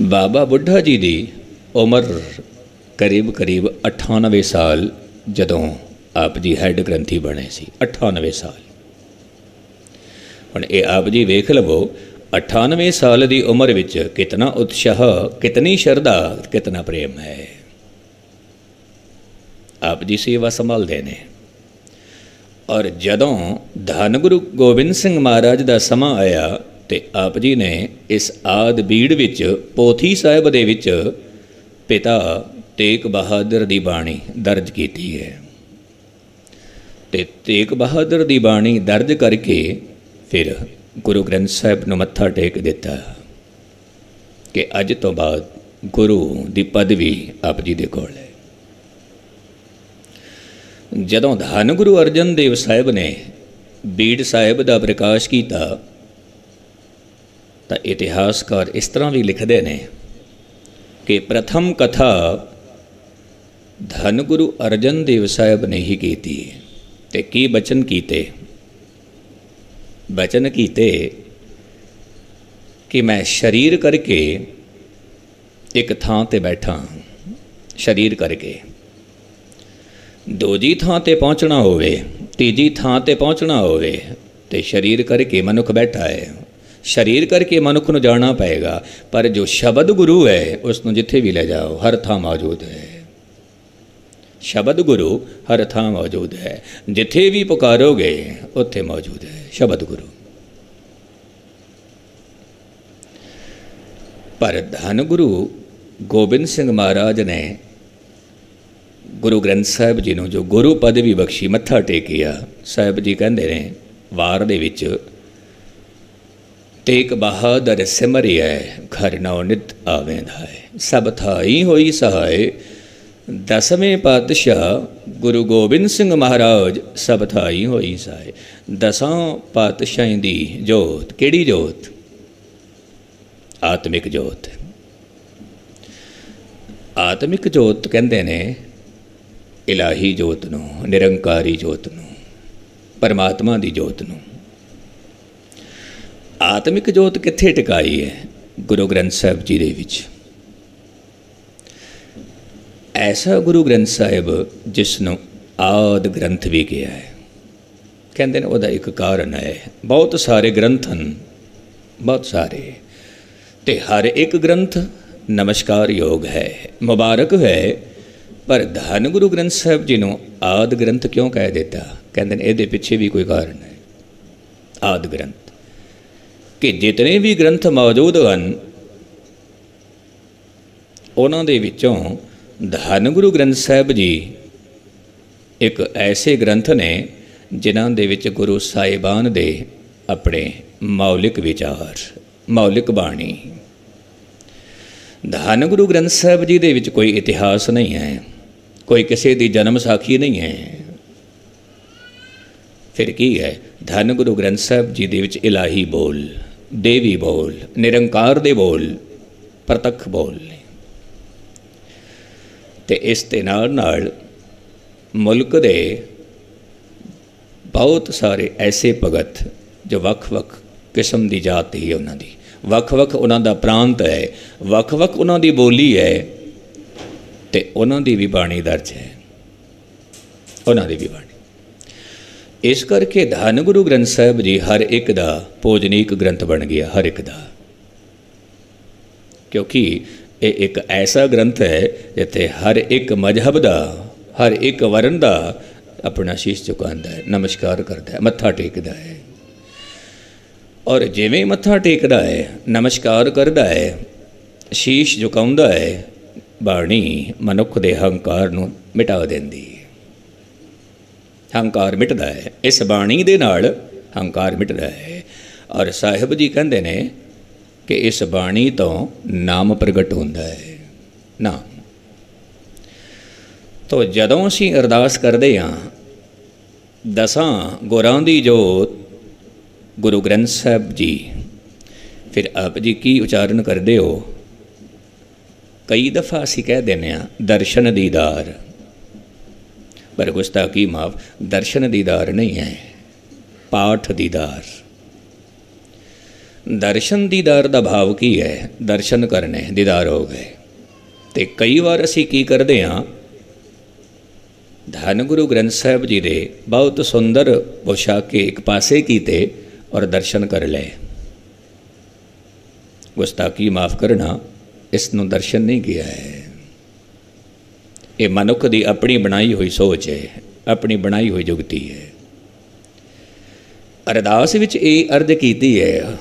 बाबा बुढ़ा जी की उम्र करीब करीब 98 साल जदों आप जी हैड ग्रंथी बने सी। 98 साल। हुण ये आप जी वेख लवो 98 साल की उम्र विच कितना उत्साह, कितनी श्रद्धा, कितना प्रेम है। आप जी सेवा संभालते हैं। और जदों धन गुरु गोबिंद सिंह महाराज का समा आया तो आप जी ने इस आद बीड़ विच पोथी साहिब दे विच पिता तेग बहादुर दी बाणी दर्ज की है। ते तेग बहादुर दी बाणी दर्ज करके फिर गुरु ग्रंथ साहिब नूं मत्था टेक दिता कि अज तो बाद गुरु दी पदवी आप जी दे कोल है। जदों धन गुरु अर्जन देव साहिब ने बीड़ साहिब का प्रकाश किया तो इतिहासकार इस तरह भी लिखते हैं कि प्रथम कथा धन गुरु अर्जन देव साहिब ने ही की थी। ते की बचन कीते? बचन कीते कि मैं शरीर करके एक थां ते बैठा, शरीर करके दूजी थां ते पहुँचना होवे, तीजी थां ते पहुँचना होवे ते शरीर करके मनुख बैठा है। शरीर करके मनुख नूं जाना पएगा, पर जो शब्द गुरु है उसनूं जिथे भी ले जाओ हर थां मौजूद है। शब्द गुरु हर थां मौजूद है, जिथे भी पुकारोगे उत्थे मौजूद है शब्द गुरु। पर धन गुरु गोबिंद सिंह महाराज ने गुरु ग्रंथ साहिब जी नूं जो गुरु पदवी बख्शी, मत्था टेकिया। साहिब जी कहते हैं वार दे विच तेग बहादुर सिमरिया घर नौ नित आवेंदा है, सब थाई होई सहाय। दसवें पातशाह गुरु गोबिंद सिंह महाराज सब थाई होई सहाय। दसां पातशाही दी जोत केड़ी जोत? आत्मिक जोत। आत्मिक जोत कहते ने इलाही जोत नूं, निरंकारी जोत नूं, परमात्मा दी जोत नूं। आत्मिक जोत कित्थे टिकाई है? गुरु ग्रंथ साहिब जी दे विच। ऐसा गुरु ग्रंथ साहिब जिसनों आद ग्रंथ भी कहा है। कहते हैं वह एक कारण है, बहुत सारे ग्रंथ हैं, बहुत सारे, ते हर एक ग्रंथ नमस्कार योग है, मुबारक है। पर धन गुरु ग्रंथ साहिब जी नूं आद ग्रंथ क्यों कह देता? कहते हैं ये पिछे भी कोई कारण है। आद ग्रंथ कि जितने भी ग्रंथ मौजूद हैं उन्हां दे विचों धन गुरु ग्रंथ साहिब जी एक ऐसे ग्रंथ ने जिन्हां दे विच गुरु साहिबान दे अपने मौलिक विचार, मौलिक बाणी। धन गुरु ग्रंथ साहिब जी दे विच कोई इतिहास नहीं है, कोई किसी की जन्म साखी नहीं है। फिर की है? धन गुरु ग्रंथ साहिब जी दे विच इलाही बोल, देवी बोल, निरंकार दे बोल, प्रतख बोल ने। ते इस दे नाल मुल्क दे बहुत सारे ऐसे भगत जो वख-वख किस्म की जात ही उन्हां दी, वख-वख उन्हां दा प्रांत है, वख-वख उन्हां दी बोली है, ते उन्हां दी भी बाणी दर्ज है, उन्हां दी भी बाणी। इस करके धन गुरु ग्रंथ साहिब जी हर एक दा पूजनीक ग्रंथ बन गया, हर एक दा। क्योंकि ये एक ऐसा ग्रंथ है जिथे हर एक मजहब का, हर एक वर्ण का अपना शीश झुकाता है, नमस्कार करता है, मत्था टेकता है। और जिवें मत्था टेकता है, नमस्कार करता है, शीश झुकाउंदा है, बाणी मनुख दे हंकार नूं मिटा देंदी है। हंकार मिटदा है, इस बाणी दे नाल हंकार मिटदा है। और साहिब जी कहते हैं कि इस बाणी तो नाम प्रगट होंदा है, नाम। तो जदों असीं अरदास करदे हां दसां गुरां दी जोत गुरु ग्रंथ साहिब जी, फिर आप जी की उचारण करदे हो? कई दफ़ा असीं कह देने दर्शन दीदार, पर गुस्ताखी माफ, दर्शन दीदार नहीं है, पाठ दीदार। दर्शन दीदार का भाव की है, दर्शन करने दीदार हो गए। तो कई बार असी की करते हाँ, धन गुरु ग्रंथ साहब जी दे बहुत सुंदर पोशाके एक पासे कीते और दर्शन कर ले। गुस्ताखी माफ़ करना, इसनों दर्शन नहीं किया है। ये मनुख की अपनी बनाई हुई सोच है, अपनी बनाई हुई जुगती है। अरदास विच ये अर्ज कीती है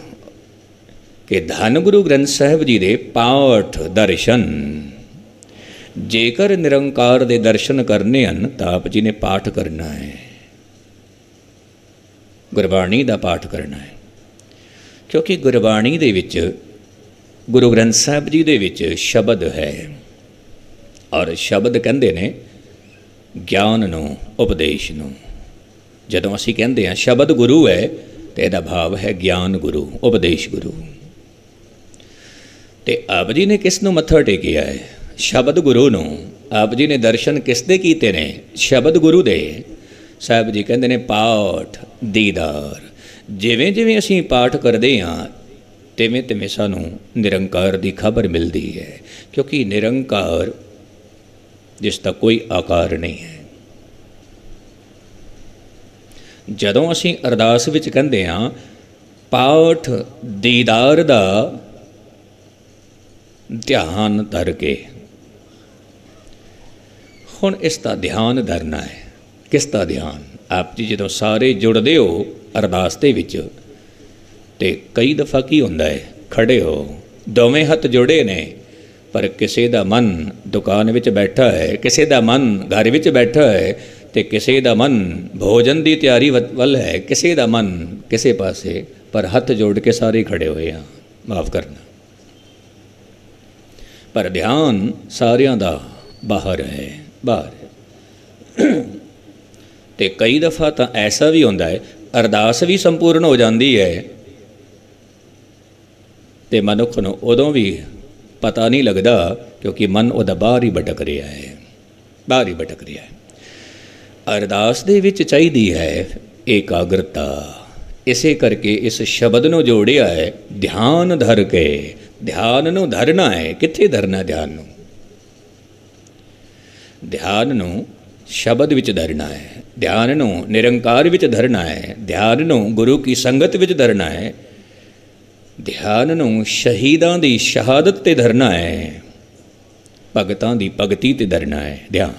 कि धन गुरु ग्रंथ साहब जी दे पाठ दर्शन, जेकर निरंकार दे दर्शन करने हैं तो आप जी ने पाठ करना है, गुरबाणी का पाठ करना है। क्योंकि गुरबाणी दे विच, गुरु ग्रंथ साहब जी दे विच शब्द है, और शब्द कहते ने ज्ञान नूं, उपदेश नूं। जदों असीं कहते हैं शब्द गुरु है तो यदा भाव है ज्ञान गुरु, उपदेश गुरु। तो आप जी ने किस नूं मत्था टेकिया है? शब्द गुरु नूं। आप जी ने दर्शन किसदे कीते ने? शब्द गुरु दे। साहब जी कहते ने पाठ दीदार। जिवें जिवें असीं पाठ करते हाँ तिवें तिवें सानूं निरंकार की खबर मिलती है। क्योंकि निरंकार जिसका कोई आकार नहीं है। जदों असीं अरदास विच कहंदे हां पाठ दीदार दा ध्यान धर के, हुण इसका ध्यान धरना है। किसका ध्यान? आप जी जदों सारे जुड़दे हो अरदास दे विच ते कई दफ़ा की हुंदा है, खड़े हो दोवें हथ जुड़े ने, पर किसी का मन दुकान विच बैठा है, किसी का मन घर विच बैठा है, तो किसी का मन भोजन की तैयारी वल है, किसी का मन किसी पासे, पर हथ जोड़ के सारे खड़े हुए हैं। माफ़ करना, पर ध्यान सारियां दा बाहर है, बाहर। तो कई दफ़ा तो ऐसा भी होता है अरदास भी संपूर्ण हो जाती है तो मनुख नूं उदों भी पता नहीं लगता, क्योंकि मन उहदा बाहर ही भटक रहा है, बाहर ही भटक रहा है। अरदास दे विच चाहीदी है एकाग्रता। इसे करके इस शब्द नूं जोड़िया है ध्यान धर के। ध्यान नूं धरना है। कित्थे धरना ध्यान नूं? ध्यान नूं शब्द विच धरना है, ध्यान नूं निरंकार विच धरना है, ध्यान नूं गुरु की संगत विच धरना है, ध्यान नूं शहीदां दी शहादत ते धरना है, भगतां दी भगती ते धरना है ध्यान।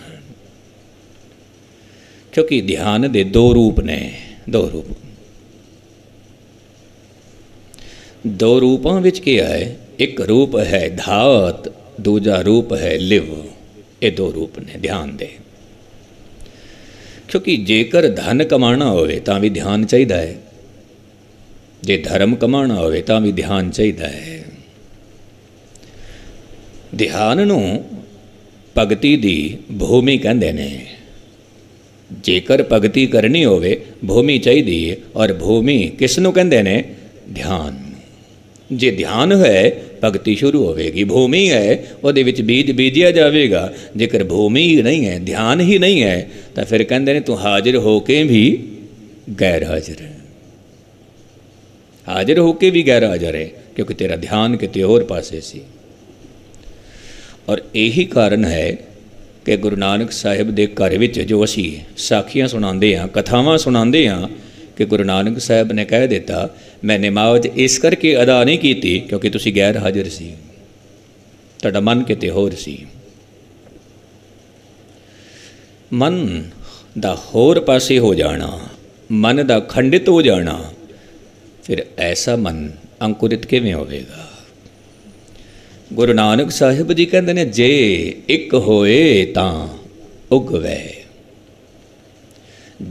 क्योंकि ध्यान दे दो रूप ने, दो रूप। दो रूपों विच क्या है? एक रूप है धात, दूजा रूप है लिव। ये दो रूप ने ध्यान दे। क्योंकि जेकर धन कमाना होवे तां भी ध्यान चाहिदा है, जे धर्म कमाना होवे तां भी ध्यान चाहिदा है। ध्यान नूं भगती दी भूमि कहंदे ने। जेकर भगती करनी होवे भूमि चाहिदी है, और भूमि किस नूं कहंदे ने? ध्यान। जे ध्यान है भगती शुरू होगी। भूमि है उहदे विच बीज बीजिया जाएगा। जेकर भूमि ही नहीं है, ध्यान ही नहीं है, तो फिर कहंदे ने तू हाजिर होके भी गैर हाजिर है। हाजिर होके भी गैर हाजिर है, क्योंकि तेरा ध्यान किते होर पासे सी। और यही कारण है कि गुरु नानक साहिब दे घर विच जो असी साखियां सुनाते हाँ, कथावां सुनाते हाँ, कि गुरु नानक साहब ने कह दिता मैं नमाज इस करके अदा नहीं की क्योंकि तुसी गैर हाजिर सी, तुहाडा मन किते होर सी। मन दा होर पासे हो जाना, मन दा खंडित हो जाना, फिर ऐसा मन अंकुरित किवें होवेगा? गुरु नानक साहिब जी कहते हैं जे एक होए तां उगवे।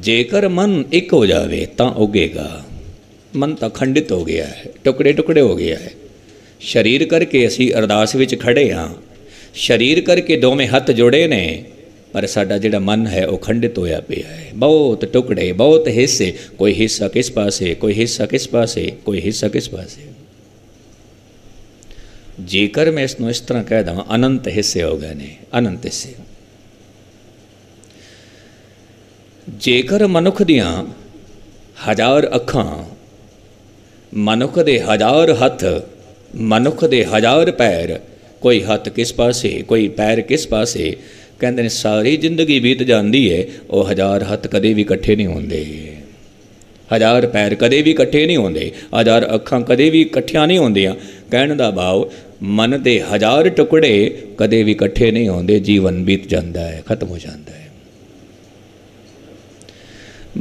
जेकर मन एक हो जाए तो उगेगा। मन तो खंडित हो गया है, टुकड़े टुकड़े हो गया है। शरीर करके असी अरदास विच खड़े हाँ, शरीर करके दोवें हथ जोड़े ने, पर साडा जिहड़ा मन है वह खंडित होया पिया है। बहुत टुकड़े, बहुत हिस्से, कोई हिस्सा किस पासे, कोई हिस्सा किस पासे, कोई हिस्सा किस पासे। जेकर मैं इसनों इस तरह कह देवां अनंत हिस्से हो गए ने, अनंत हिस्से। जेकर मनुख दियां 1000 अखां मनुख दे हज़ार हथ, मनुख दे हज़ार पैर, कोई हथ किस पासे कोई पैर किस पासे। कहते ने सारी जिंदगी बीत जाती है, वह हज़ार हथ कदे भी इकट्ठे नहीं होंदे, हज़ार पैर कदे भी इकट्ठे नहीं होंदे, हज़ार अखां कदे भी इकट्ठियां नहीं होंदियां। कहने का भाव मन दे हज़ार टुकड़े कदे भी इकट्ठे नहीं होंदे, जीवन बीत जाता है, खत्म हो जाता है।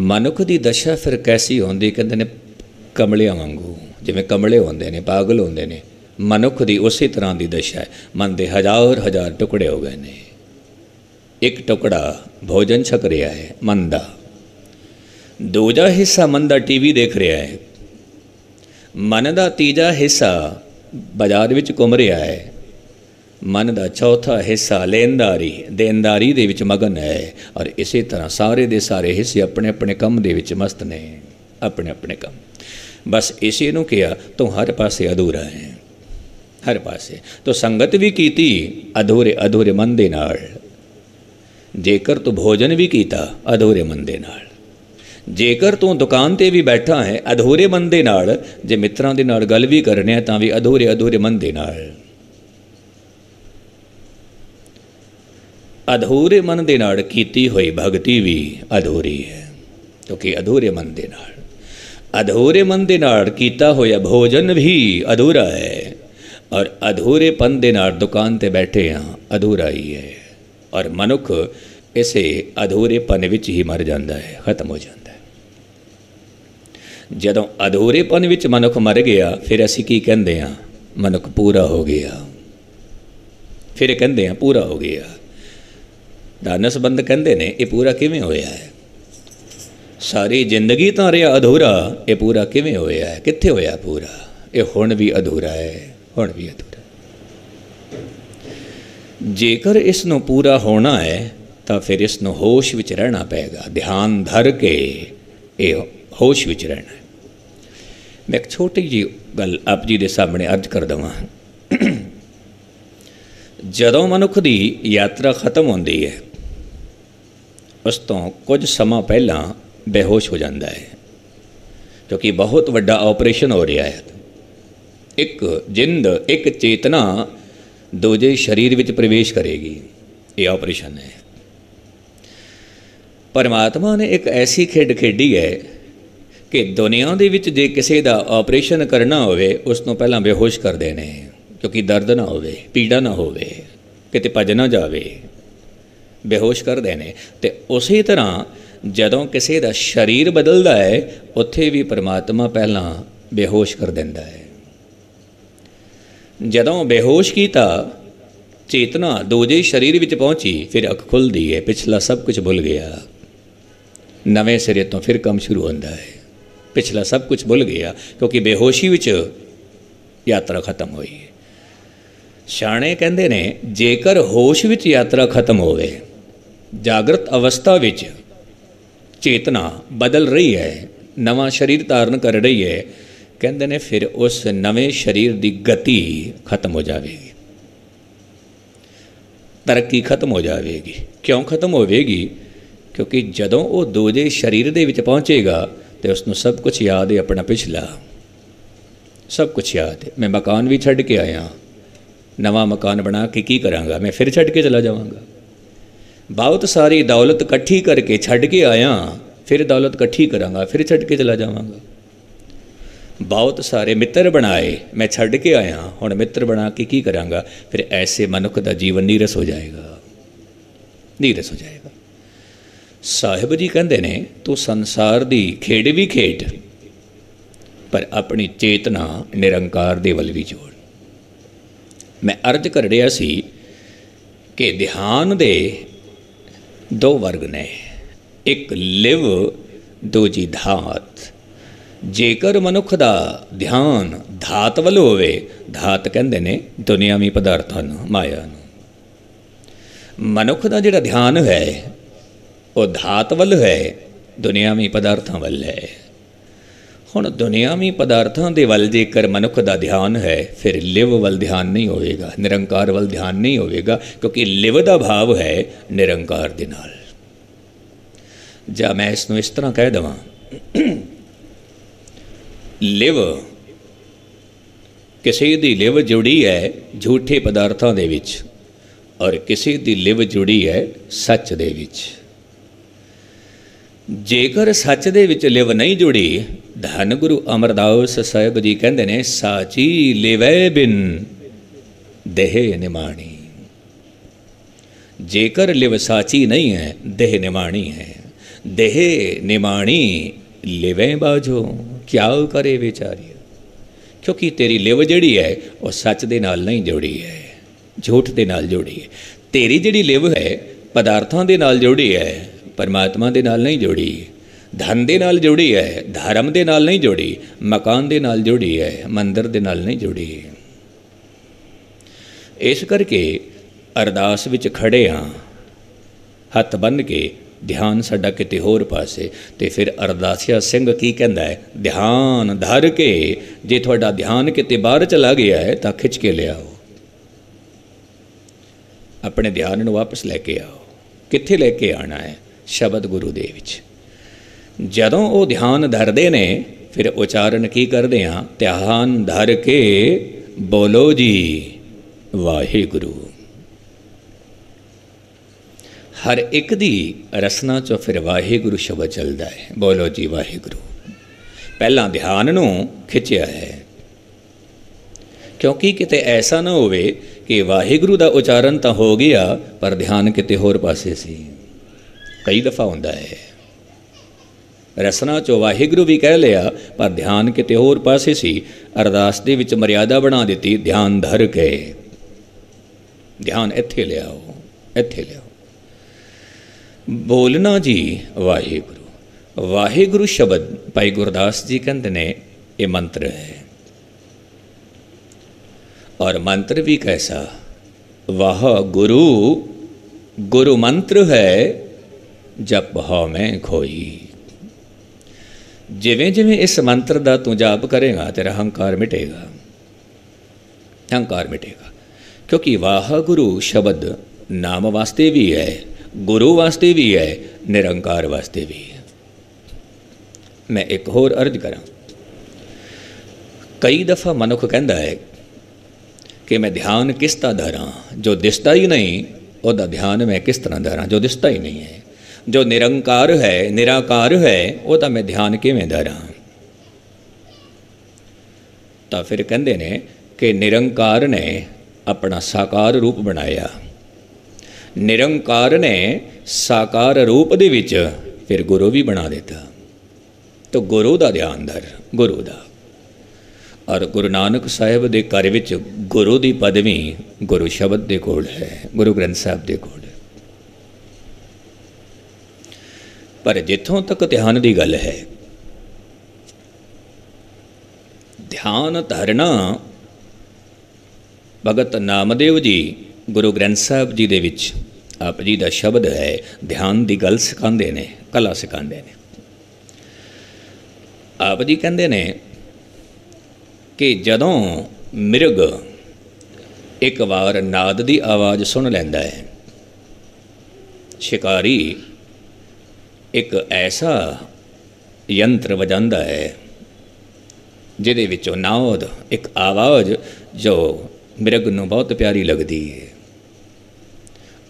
मनुख की दशा फिर कैसी होंदी, कहते ने कमलियां वांगू, जिवें कमले होंदे ने, पागल होंदे ने, मनुख की उसी तरह की दशा है। मन के हज़ार हज़ार टुकड़े हो गए ने, एक टुकड़ा भोजन छक रहा है मन का, दूजा हिस्सा मन का टीवी देख रहा है, मन का तीजा हिस्सा बाजार विच घूम रहा है, मन का चौथा हिस्सा लेनदारी देनदारी दे विच मगन है। और इसी तरह सारे दे सारे हिस्से अपने अपने काम दे विच मस्त ने, अपने अपने काम। बस इसी नूं किया तो हर पासे अधूरा है, हर पासे। तो संगत भी कीती अधूरे अधूरे मन दे नाल, जेकर तू भोजन भी कीता अधूरे मन दे नाल, जेकर तू दुकान ते भी बैठा है अधूरे मन दे नाल, जे मित्रां दे नाल गल भी करने तां भी अधूरे अधूरे मन दे नाल। अधूरे मन दे नाल कीती हुई भगती भी अधूरी है, क्योंकि अधूरे मन दे नाल, अधूरे मन दे नाल कीता होया भोजन भी अधूरा है। और अधूरेपन दे नाल दुकान ते बैठे हाँ अधूरा ही है। और मनुख इसे अधूरेपन विच ही मर जाता है, खत्म हो जाता है। जदों अधूरेपन विच मनुख मर गया, फिर असी की कहंदे हां, मनुख पूरा हो गया। फिर कहंदे हां पूरा हो गया। दानसबंद कहंदे ने ये पूरा किवें होया है, सारी जिंदगी तो रहा अधूरा, ये पूरा किवें होया है, कित्थे होया पूरा, ये हुण भी अधूरा है, हुण भी अधूरा। जेकर इसनों पूरा होना है तो फिर इसनों होश विच रहना पेगा, ध्यान धर के ये होश विच रहना है। मैं एक छोटी जी गल आप जी दे सामने अर्ज कर देवां। जदों मनुख की यात्रा खत्म होती है, उस तो कुछ समा पहला बेहोश हो जाता है, क्योंकि बहुत वड्डा ऑपरेशन हो रहा है। एक जिंद एक चेतना दूजे शरीर विच प्रवेश करेगी, ये ऑपरेशन है। परमात्मा ने एक ऐसी खेड खेडी है कि दुनिया दे विच जे किसी का ऑपरेशन करना होवे, उस तो पहला बेहोश कर देने, क्योंकि दर्द ना होवे, पीड़ा ना होवे, किते भज ना जावे, बेहोश कर देने। तो उसी तरह जदों किसी का शरीर बदलता है, उत्थे भी परमात्मा पहला बेहोश कर देंदा है। जदों बेहोश कीता, चेतना दूजे शरीर विच पहुँची, फिर अख खुलदी है, पिछला सब कुछ भुल गया, नवें सिरे तो फिर काम शुरू होता है। पिछला सब कुछ भुल गया, क्योंकि बेहोशी विच यात्रा खत्म हुई है। सियाणे कहंदे ने, जेकर होश विच यात्रा खत्म होवे, जागृत अवस्था विच चेतना बदल रही है, नवा शरीर धारण कर रही है, कहते ने फिर उस नवे शरीर की गति खत्म हो जाएगी, तरक्की खत्म हो जाएगी। क्यों खत्म होवेगी? क्योंकि जदों वो दूजे शरीर दे विच पहुँचेगा तो उसनों सब कुछ याद है, अपना पिछला सब कुछ याद है। मैं मकान भी छड्ड के आया, नवा मकान बना के की करांगा, मैं फिर छड्ड के चला जावांगा। बहुत सारी दौलत इकट्ठी करके छड्ड के आया, फिर दौलत इकट्ठी करांगा, फिर छड्ड के चला जावांगा। बहुत सारे मित्र बनाए, मैं छड्ड के आया, हुण मित्र बना के की करांगा, फिर ऐसे मनुख का जीवन नीरस हो जाएगा, नीरस हो जाएगा। साहिब जी कहते ने, तू संसार दी खेड भी खेड, पर अपनी चेतना निरंकार दे वल भी जोड़। मैं अर्ज कर रहा सी कि ध्यान दे दो वर्ग ने, एक लिव, दूजी धात। जेकर मनुख दा ध्यान धात वल होवे, धात कहंदे ने दुनियावी पदार्थां नूं, माया नूं। मनुख दा जिहड़ा ध्यान है वो धात वल है, दुनियावी पदार्थां वल है। हुण दुनियावी पदार्थां दे वल जेकर मनुख दा ध्यान है, फिर लिव वल ध्यान नहीं होएगा, निरंकार वल ध्यान नहीं होएगा, क्योंकि लिव दा भाव है निरंकार दे नाल। जा मैं इसनूं इस तरह कह दवां, लिव किसी दी लिव जुड़ी है झूठे पदार्थों दे विच और किसी दी लिव जुड़ी है सच दे विच। जेकर सच दे विच लिव नहीं जुड़ी, धन गुरु अमरदास साहिब जी कहते ने साची लिवै बिन देह निमाणी। जेकर लिव साची नहीं है, देह निमाणी है। देह निमाणी लिवें बाजो क्या करे बेचारी, क्योंकि तेरी लिव जिहड़ी है वह सच दे नाल नहीं जुड़ी है, झूठ दे नाल जुड़ी है। तेरी जिहड़ी लिव है पदार्थों दे नाल जुड़ी है, परमात्मा दे नाल नहीं जुड़ी। धन दे नाल जुड़ी है, धर्म दे नाल नहीं जुड़ी। मकान दे नाल जुड़ी है, मंदिर दे नाल नहीं जुड़ी। इस करके अरदास विच खड़े हाँ, हथ बन के ध्यान साडा किते होर पासे। तो फिर अरदासिया सिंह की कहंदा है, ध्यान धर के जे तुहाडा ध्यान किते बाहर चला गया है तो खिंच के लियाओ, अपने ध्यान नूं वापस लैके आओ। कित्थे लैके आना है? शब्द गुरु दे विच। जदों वो ध्यान धरदे ने फिर उचारण की करदे हाँ, ध्यान धर के बोलो जी वाहिगुरु। हर एक दी रसना चो फिर वाहिगुरु शब्द चलता है, बोलो जी वाहिगुरु। पहला ध्यान नूं खिंचिया है, क्योंकि किते ऐसा ना होवे कि वाहिगुरु दा उचारण तो हो गया पर ध्यान किते होर पासे सी। कई दफ़ा होंदा है रसना चो वाहिगुरु भी कह लिया पर ध्यान किते होर पासे सी। अरदास दे विच मर्यादा बना दी, ध्यान धर के, ध्यान इत्थे लियाओ, इत्थे लियाओ। बोलना जी वाहिगुरु। वाहिगुरु शब्द भाई गुरदास जी कहते ने ये मंत्र है, और मंत्र भी कैसा? वाह गुरु गुरु मंत्र है जप हौ मैं खोई। जिवें जिवें इस मंत्र का तू जाप करेगा तेरा अहंकार मिटेगा, अहंकार मिटेगा। क्योंकि वाह गुरु शब्द नाम वास्ते भी है, गुरु वास्ते भी है, निरंकार वास्ते भी है। मैं एक होर अर्ज करा, कई दफ़ा मनुख कहता है कि मैं ध्यान किस तरह धरा, जो दिसता ही नहीं उसका ध्यान मैं किस तरह धरा, जो दिसता ही नहीं है। जो निरंकार है निराकार है वह मैं ध्यान किवें धरा। तो फिर कहते ने कि निरंकार ने अपना साकार रूप बनाया, निरंकार ने साकार रूप दे विच फिर गुरु भी बना देता। तो गुरु का ध्यान धर, गुरु का। और गुरु नानक साहिब के घर विच गुरु की पदवी गुरु शब्द के कोल है, गुरु ग्रंथ साहिब के कोल। पर जिथों तक ध्यान की गल है, ध्यान धरना भगत नामदेव जी गुरु ग्रंथ साहिब जी दे विच आप जी का शब्द है, ध्यान की गल सिखाते ने, कला सिखाते ने। आप जी कहते ने कि जदों मिर्ग एक बार नाद की आवाज़ सुन लैंदा है, शिकारी एक ऐसा यंत्र वजांदा है जिहदे विचों नाद एक आवाज़ जो मिर्ग नूं बहुत प्यारी लगती है।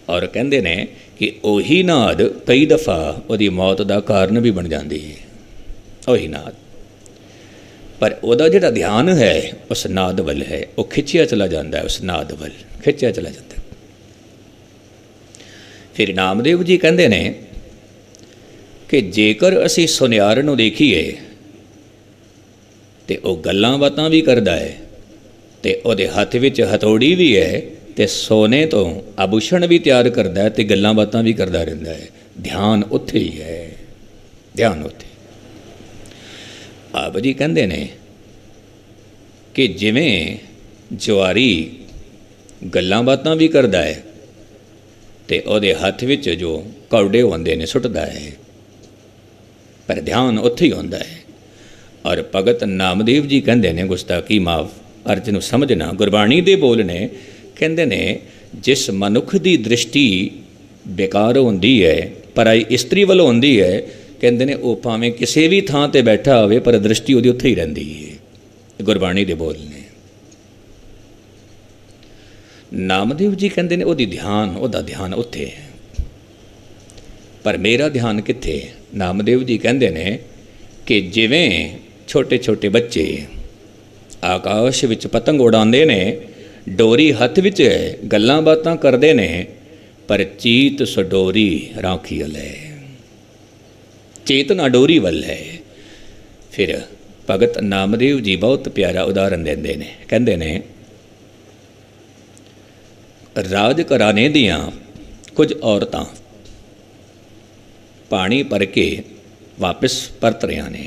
और कहते ने कि उही नाद कई दफ़ा उहदी मौत का कारण भी बन जाती है, उही नाद। पर उहदा जिहड़ा ध्यान है उस नाद वल है, वो खिंचिया चला जाता है, उस नाद वल खिंचिया चला जाता है। फिर नामदेव जी कहते ने कि जेकर असी सुनियार नूं देखीए तो वह गल्लां बातां भी करदा है, तो उहदे हथ विच हथौड़ी भी है, तो सोने तो आभूषण भी तैयार करता है, तो गल्लां बातां भी करता रहिंदा है। ध्यान उत्थे ही है, ध्यान उत्थे। आप जी कहते ने कि जिवें जुआरी गल्लां बातां भी करता है तो उहदे हथ विच जो कौड़े होंदे ने सुटदा है, पर ध्यान उत्थे ही होंदा है। और भगत नामदेव जी कहते ने, गुस्ताखी माफ, अर्ज नूं समझना, गुरबाणी दे बोल ने, कहते ने जिस मनुख की दृष्टि बेकार होंदी है, पराई इस्त्री वालों होंदी है, कहते ने वो भावें किसी भी थां ते बैठा होवे पर दृष्टि उहदी उत्थे ही रहिंदी है। गुरबाणी दे बोल ने नामदेव जी कहते हैं ओहदी ध्यान ओहदा ध्यान उत्थे है, पर मेरा ध्यान कित्थे। नामदेव जी कहते हैं कि जिवें छोटे छोटे बच्चे आकाश विच पतंग उड़ाते ने, डोरी हथ विच है, गल्लां बातां करते ने, पर चीत सडोरी राखी वल है, चेतना डोरी वल है। फिर भगत नामदेव जी बहुत प्यारा उदाहरण देंदे ने, कहंदे ने राज घराने दियां कुछ औरतां पानी भर के वापस परत रहियां ने,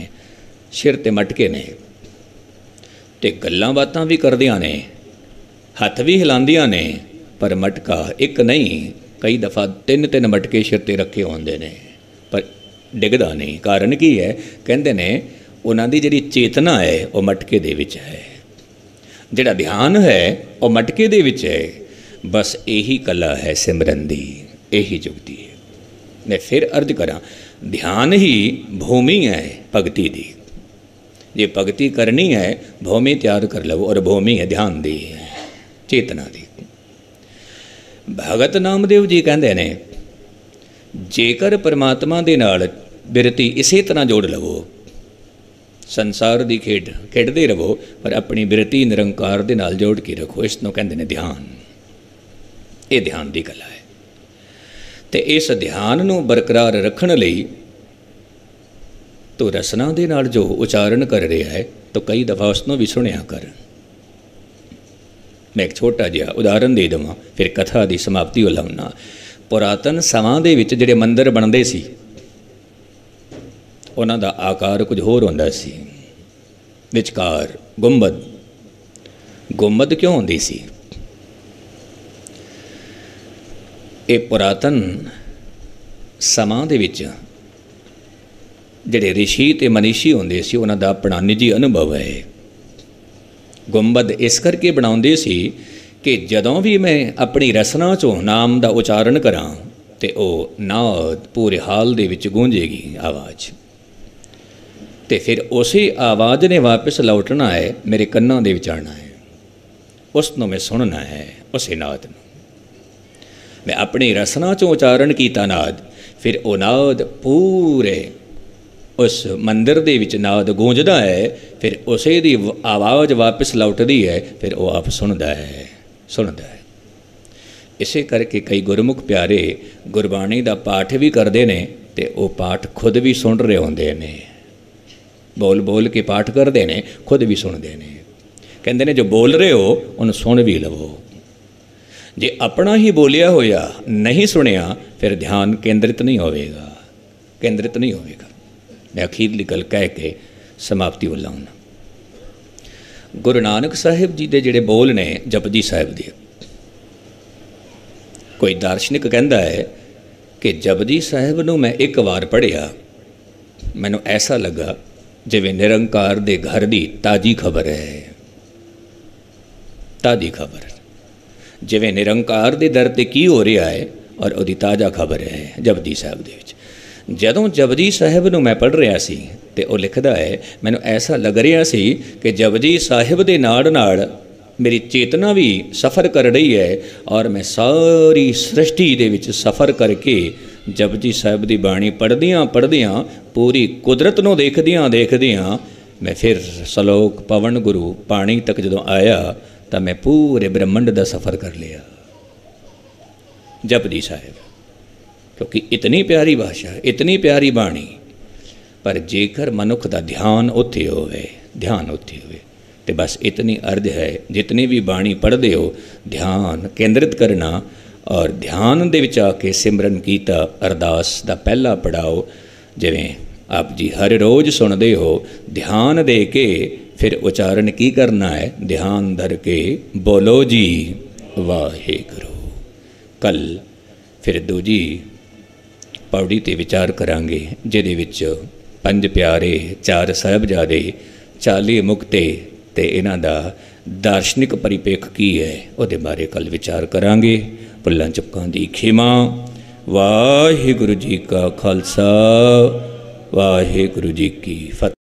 सिर ते मटके ने, ते गल्लां बातां भी करदियां ने, हथ भी हिलांदियां ने, पर मटका एक नहीं, कई दफ़ा 3-3 मटके सिर ते रखे होंदे ने, पर डिगदा नहीं। कारण की है? कहंदे ने उन्हां दी जिहड़ी चेतना है वो मटके दे विच है, जिहड़ा ध्यान है वो मटके दे विच है। बस यही कला है सिमरन दी, यही जुगती है। मैं फिर अर्ज करा, ध्यान ही भूमि है भगती दी। जे भगती करनी है भूमि तैयार कर लो, और भूमि है ध्यान दी, चेतना दी। भगत नामदेव जी कहते हैं जेकर परमात्मा दे नाल बिरती इसे तरह जोड़ लवो, संसार की खेड खेडते रहो, पर अपनी बिरती निरंकार दे नाल जोड़ के रखो, इसनों कहते हैं ध्यान। ये ध्यान की कला है। तो इस ध्यान नूं बरकरार रखण लई तो रसना दे नाल जो उचारण कर रहा है, तो कई दफ़ा उसनों भी सुनिया कर। मैं एक छोटा जिहा उदाहरण दे देवां, फिर कथा की समाप्ति हो लाउना। पुरातन समां दे विच जिहड़े मंदिर बनते सी, उन्हां दा आकार कुछ होर हुंदा सी। विचकार गुंबद, गुंबद क्यों होंदी सी? ये पुरातन समां दे विच जिहड़े ऋषि ते मनीषी होंदे सी, उन्हां दा अपना निजी अनुभव है। गुंबद इस करके बनाउंदे सी कि जदों भी मैं अपनी रसना चों नाम दा उचारण करां ते ओ नाद पूरे हाल दे विच गूंजेगी आवाज़, ते फिर उसी आवाज़ ने वापस लौटना है, मेरे कन्नां दे विच आना है, उसनों मैं सुनना है, उसे नाद नूं। मैं अपनी रसना चों उचारण कीता नाद, फिर वो नाद पूरे उस मंदिर दे विच नाद गूंजदा है, फिर उसे दी आवाज़ वापस लौटदी है, फिर वो आप सुनदा है। इसे करके कई गुरमुख प्यारे गुरबाणी दा पाठ भी करते हैं, तो वो पाठ खुद भी सुन रहे होंदे ने, बोल बोल के पाठ करते हैं, खुद भी सुनते हैं। कहते हैं जो बोल रहे हो उन्हें सुन भी लवो। जे अपना ही बोलिया होया नहीं सुनिया, फिर ध्यान केंद्रित नहीं होगा, केंद्रित नहीं होगा। मैं अखीरली गल कह के समाप्ति हो लाऊना। गुरु नानक साहिब जी के जिहड़े बोल ने जपजी साहिब दे, कोई दार्शनिक कहता है कि जपजी साहिब नूं मैं एक बार पढ़िया, मैनूं ऐसा लगा जिवें निरंकार दे घर की ताज़ी खबर है, ताज़ी खबर, जिवें निरंकार दे दर ते की हो रहा है और उहदी ताज़ा खबर है जपजी साहिब दे विच। जदों जपजी साहिब नूं मैं पढ़ रहा सी ते वो लिखदा है, मैनूं ऐसा लग रहा सी कि जपजी साहिब दे नाल नाल मेरी चेतना भी सफ़र कर रही है, और मैं सारी सृष्टि दे विच सफ़र करके जपजी साहिब की बाणी पढ़दियाँ पढ़दियाँ पूरी कुदरत नूं देखदियाँ देखदियाँ मैं फिर सलोक पवन गुरु पाणी तक जदों आया, तो मैं पूरे ब्रह्मंड का सफ़र कर लिया जपजी साहिब। क्योंकि इतनी प्यारी भाषा, इतनी प्यारी बाणी, पर जेकर मनुख का ध्यान उत्थे होवे, ध्यान उत्थे होवे, तो बस इतनी अर्ज है, जितनी भी बाणी पढ़ते हो ध्यान केंद्रित करना, और ध्यान दे विच आके सिमरन कीता। अरदास दा पहला पड़ाओ जिवें आप जी हर रोज़ सुनते हो, ध्यान दे के फिर उचारण की करना है, ध्यान धर के बोलो जी वाहेगुरू। कल फिर दूजी पौड़ी ते विचार करांगे, जिहदे विच 5 प्यारे, 4 साहिबजादे, 40 मुक्ते ते इन्हां दा दार्शनिक परिपेख की है, उहदे बारे कल विचार करांगे। भुल्लां चुक्कां दी खिमा। वाहिगुरू जी का खालसा, वाहिगुरू जी की फतेह।